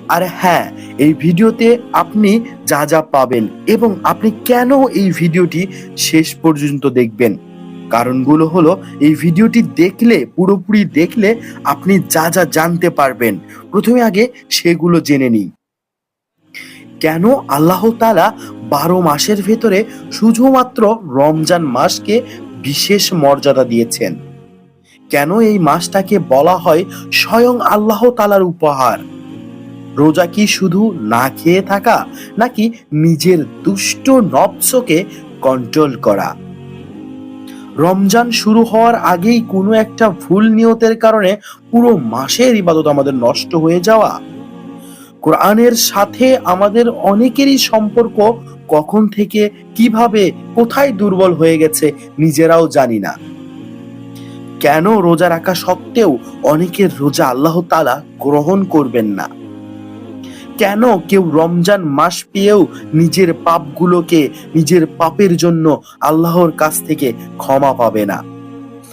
আর হ্যাঁ, এই ভিডিওতে আপনি যা যা পাবেন এবং আপনি কেন এই ভিডিওটি শেষ পর্যন্ত দেখবেন, কারণগুলো হলো এই ভিডিওটি দেখলে, পুরোপুরি দেখলে আপনি যা যা জানতে পারবেন। প্রথমে আগে সেগুলো জেনে নিই। কেন আল্লাহ তাআলা ১২ মাসের ভেতরে শুধুমাত্র রমজান মাসকে বিশেষ মর্যাদা দিয়েছেন? কেন এই মাসটাকে বলা হয় স্বয়ং আল্লাহ তাআলার উপহার? রোজা কি শুধু না খেয়ে থাকা, নাকি নিজের দুষ্ট নফসকে কন্ট্রোল করা? রমজান শুরু হওয়ার আগেই কোনো একটা ভুল নিয়তের কারণে পুরো মাসের ইবাদত আমাদের নষ্ট হয়ে যাওয়া? কোরআনের সাথে আমাদের অনেকেরই সম্পর্ক কখন থেকে, কিভাবে, কোথায় দুর্বল হয়ে গেছে নিজেরাও জানি না। কেন রোজা রাখা সত্ত্বেও অনেকের রোজা আল্লাহ তাআলা গ্রহণ করবেন না? কেন কেউ রমজান মাস পেয়েও নিজের পাপগুলোকে, নিজের পাপের জন্য আল্লাহর কাছ থেকে ক্ষমা পাবে না?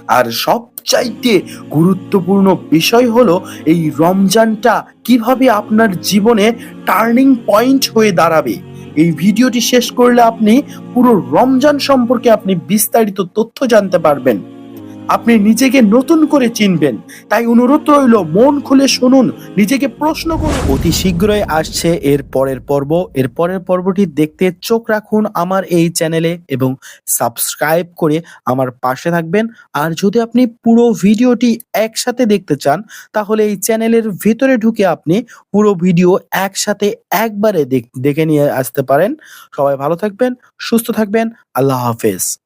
আর সবচাইতে গুরুত্বপূর্ণ বিষয় হলো, এই রমজানটা কিভাবে আপনার জীবনে টার্নিং পয়েন্ট হয়ে দাঁড়াবে। এই ভিডিওটি শেষ করলে আপনি পুরো রমজান সম্পর্কে আপনি বিস্তারিত তথ্য জানতে পারবেন। আপনি নিজেকে নতুন করে চিনবেন। তাই অনুরোধ রইল, মন খুলে শুনুন, নিজেকে প্রশ্ন করুন। অতি শীঘ্রই আসছে এর পরের পর্ব। এর পরের পর্বটি দেখতে চোখ রাখুন আমার এই চ্যানেলে এবং সাবস্ক্রাইব করে আমার পাশে থাকবেন। আর যদি আপনি পুরো ভিডিওটি একসাথে দেখতে চান, তাহলে এই চ্যানেলের ভেতরে ঢুকে আপনি পুরো ভিডিও একসাথে একবারে দেখে নিয়ে আসতে পারেন। সবাই ভালো থাকবেন, সুস্থ থাকবেন। আল্লাহ হাফেজ।